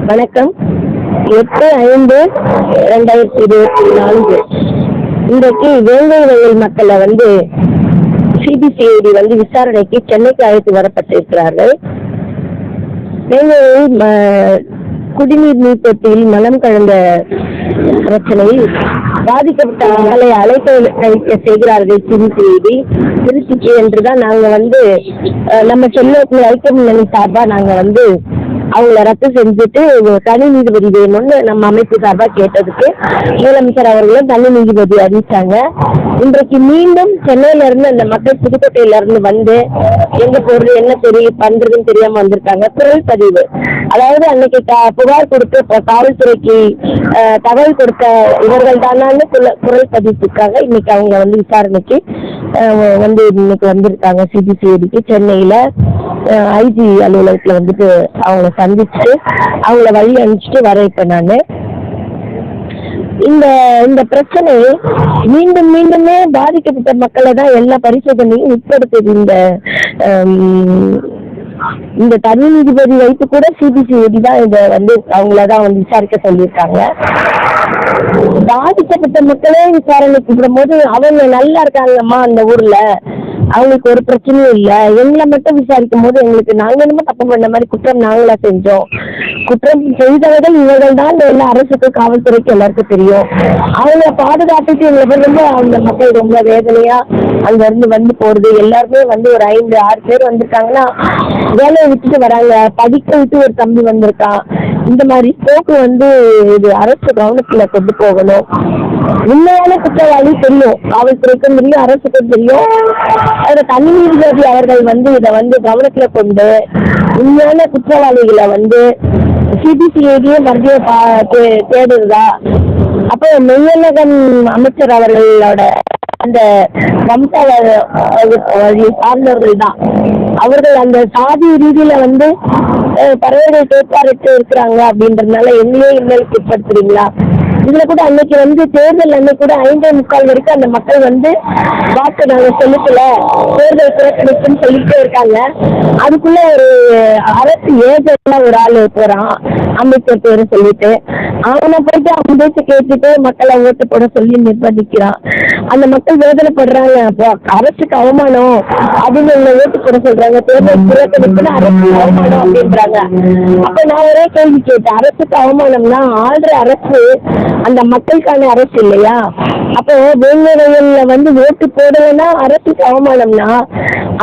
வணக்கம். 8/5/2024 இன்றைக்கு வேங்கை வயல் மக்களை சிபிசிஐடி விசாரணைக்கு சென்னைக்கு அழைத்து வரப்பட்டிருக்கிறார்கள். வேங்கை குடிநீர் நீர்த்தொட்டியில் மலம் கலந்த பிரச்சனையில் பாதிக்கப்பட்ட மக்களை அழைக்க செய்கிறார்கள் சிபிசிஐடி திருச்சிக்கு என்றுதான் நாங்க நம்ம சென்னை ஐக்கிய முன்னணி சார்பா நாங்க அவங்கள ரத்து செஞ்சுட்டு தனி நீதிபதி வேணும்னு நம்ம அமைப்பு சார்பா கேட்டதுக்கு முதலமைச்சர் அவர்களும் தனி நீதிபதி அறிவிச்சாங்க. இன்றைக்கு மீண்டும் சென்னையில இருந்து அந்த மக்கள் புதுக்கோட்டையில இருந்து எங்க போறது என்ன பண்றதுன்னு தெரியாம வந்திருக்காங்க. குரல் பதிவு, அதாவது அன்னைக்கு புகார் கொடுத்து காவல்துறைக்கு தகவல் கொடுத்த இவர்கள் தானான்னு குரல் பதிவுக்காக இன்னைக்கு அவங்க விசாரணைக்கு இன்னைக்கு வந்திருக்காங்க சிபிசிஐடிக்கு. சென்னையில ஐஜி அலுவலகத்துல அவங்கள சந்திச்சுட்டு அவங்கள வழி அனுப்பிச்சுட்டு வர இப்ப நானு. இந்த பிரச்சனை மீண்டுமே பாதிக்கப்பட்ட மக்களை தான் எல்லா பரிசோதனையும் உட்படுத்துது. இந்த தனி நீதிபதி வைத்து கூட சிபிசிஐடி தான் இதை அவங்களதான் விசாரிக்க சொல்லியிருக்காங்க. பாதிக்கப்பட்ட மக்களே விசாரணைக்கு விடும்போது அவங்க நல்லா இருக்காங்கம்மா, அந்த ஊர்ல அவங்களுக்கு ஒரு பிரச்சனையும் இல்லை, எங்களை மட்டும் விசாரிக்கும் போது எங்களுக்கு நாங்க என்னமோ தப்பு பண்ண மாதிரி குற்றம் நாங்களா செஞ்சோம், குற்றம் செய்தவர்கள் இவர்கள் தான் எல்லா அரசுக்கு காவல்துறைக்கு எல்லாருக்கும் தெரியும், அவங்கள பாதுகாப்புக்கு எங்களை அந்த மக்கள் ரொம்ப வேதனையா அங்க இருந்து போறது. எல்லாருமே ஒரு 5-6 பேர் வந்திருக்காங்கன்னா வேலையை விட்டுட்டு வராங்க. படிக்க விட்டு ஒரு தம்பி வந்திருக்கான். இந்த மாதிரி போக்கு இது அரசு கவனத்துல கொண்டு போகணும். உண்மையான குற்றவாளி தெரியும், காவல்துறைக்கும் தெரியும், அரசுக்கும் தெரியும். அதோட தனி நீதிபதி அவர்கள் இதை கவனத்துல கொண்டு உண்மையான குற்றவாளிகளை சிபிசிஐடியே மறுபடியும் தேடுறதா. அப்ப மெய்யழகன் அமைச்சர் அவர்களோட அந்த வம்சாவளி சார்ந்தவர்கள் தான் அவர்கள் அந்த சாதி ரீதியில பறவைகள் தோற்பாரிட்டு இருக்கிறாங்க அப்படின்றதுனால எங்களையே இன்னலுக்கு ஏற்படுத்துறீங்களா? இதுல கூட அன்னைக்கு தேர்தல் அன்னைக்கு கூட 5:45 வரைக்கும் அந்த மக்கள் வாக்கு நாங்க செலுத்தல, தேர்தல் புறக்கணிப்புன்னு சொல்லிட்டே இருக்காங்க. அதுக்குள்ள ஒரு அரசு ஏஜென்ட்ல ஒரு ஆளு போறான், அம்பேத்கர் பேரு சொல்லிட்டு அவனை போயிட்டு அவன் பேச்சு கேட்டுட்டு மக்களை ஓட்டு போட சொல்லி நிர்பந்திக்கிறான். அந்த மக்கள் வேதனைப்படுறாங்க. அப்போ அரசுக்கு அவமானம் அப்படின்னு ஓட்டு போட சொல்றாங்க, தேர்தல் புறக்கணிப்புன்னு அரசுக்கு அவமானம் அப்படின்றாங்க. அப்ப நான் ஒரே கேள்வி கேட்டேன், அரசுக்கு அவமானம்னா ஆள்ற அரசு அந்த மக்களுக்கான அரசு இல்லையா? அப்போ வேங்கை வயல்ல ஓட்டு போடலைன்னா அரசுக்கு அவமானம்னா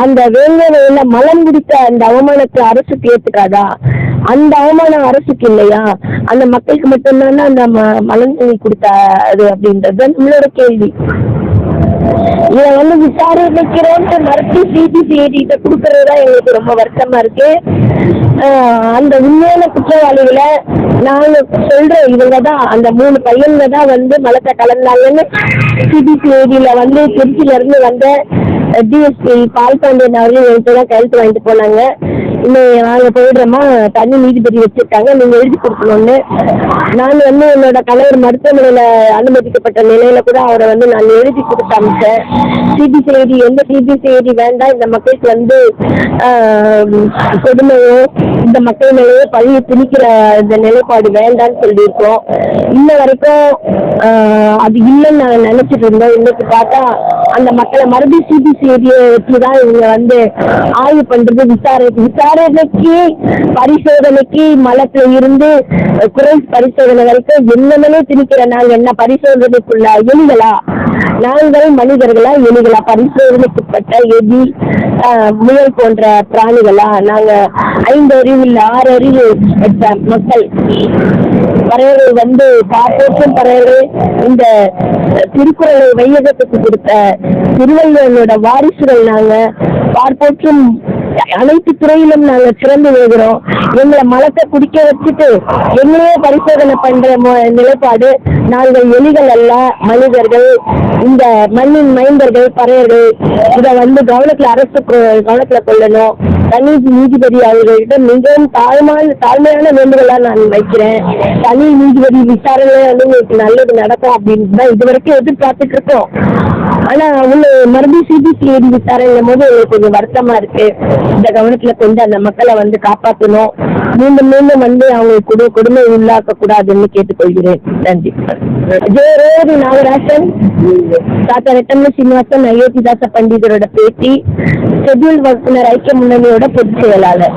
அந்த வேங்கை வயல்ல மலம் குடித்த அந்த அவமானத்தை அரசுக்கு ஏத்துக்காதா? அந்த அவமானம் அரசுக்கு இல்லையா? அந்த மக்களுக்கு மட்டும்தானே அந்த மலம் கொடுத்தாது அப்படின்றது நம்மளோட கேள்வி. இதை விசாரிக்கிறோம்னு மறுத்து சிபிசிஐடி கிட்ட கொடுக்கறதுதான் எங்களுக்கு ரொம்ப வருத்தமா இருக்கு. அந்த உண்மையான குற்றவாளிகளை நாங்க சொல்றோம், இவங்கதான் அந்த 3 பையன்க தான் மலத்தை கலந்தாங்கன்னு சிபிசிஐடியில திருச்சியில இருந்து வந்த டிஎஸ்பி பால்பாண்டியன் அவர்கள் என்கிட்ட தான் கையெழுத்து வாங்கிட்டு போனாங்க. இன்னும் நாங்க போயிடுறோமா, தனி நீதிபதி வச்சிருக்காங்க, நீங்க எழுதி கொடுக்கணும்னு. நான் என்னோட கணவர் மருத்துவமனையில அனுமதிக்கப்பட்ட நிலையில கூட அவரை நான் எழுதி கொடுத்து அமிச்சேன். சிபிசிஐடி எந்த சிபிசிஐடி வேண்டாம், இந்த மக்களுக்கு கொடுமையோ இந்த மக்கள் மேலேயே பழியை திணிக்கிற இந்த நிலைப்பாடு வேண்டான்னு சொல்லியிருக்கோம். இன்ன வரைக்கும் அது இல்லைன்னு நாங்கள் நினைச்சிட்டு இருந்தோம். இன்னைக்கு பார்த்தா அந்த மக்களை மறுபடியும் சிபிசிஐடியை வச்சுதான் இவங்க ஆய்வு பண்றது, விசாரணைக்கு பரிசோதனைக்கு மலத்துல இருந்து குரல் பரிசோதனை வரைக்கும் என்னமே திணிக்கிற நாங்க என்ன பரிசோதனைக்குள்ள எலிகளா? நாங்கள் மனிதர்களா எலிகளா? பரிசோதனைக்குட்பட்ட எலி முயல் போன்ற பிராணிகளா? நாங்க 5 அறிவு இல்ல 6 அறிவு பெற்ற மக்கள். பறவைகள் காப்போற்றும் பறவைகள் இந்த திருக்குறளை வையகத்துக்கு கொடுத்த திருவள்ளுவரோட வாரிசுகள். நாங்க பார்ப்போற்றும் அனைத்து துறையிலும் நாங்க சிறந்து விழுகிறோம். எங்களை மலத்தை குடிக்க வச்சுட்டு எங்களையே பரிசோதனை பண்ற நிலைப்பாடு. நாங்கள் எலிகள் அல்ல, மனிதர்கள், இந்த மண்ணின் மைந்தர்கள், பறையர்கள். இதை கவனத்துல அரசு கவனத்துல கொள்ளணும். தனி நீதிபதி அவர்களிடம் மிகவும் தாழ்மையான வேண்டுகோளா நான் வைக்கிறேன். தனி நீதிபதி விசாரணை உங்களுக்கு நல்லது நடக்கும் அப்படின்னு தான் இதுவரைக்கும் எதிர்பார்த்துட்டு இருக்கோம். ஆனா அவங்க மறுபடியும் சிபிசிஐடி விசாரணைங்கும் போது கொஞ்சம் வருத்தமா இருக்கு. இந்த கவனத்துல கொண்டு அந்த மக்களை வந்து காப்பாற்றணும். மீண்டும் மீண்டும் வந்து அவங்களுக்கு கொடுமை உள்ளாக்க கூடாதுன்னு கேட்டுக்கொள்கிறேன். நன்றி. ஜெயரோதி நாகராஜன், தாத்தா ரெட்டமணி சீனிவாசன், அயோத்திதாச பண்டிதரோட பேட்டி, ஷெட்யூல் வகுப்பினர் ஐக்கிய முன்னணியோட பொதுச் செயலாளர்.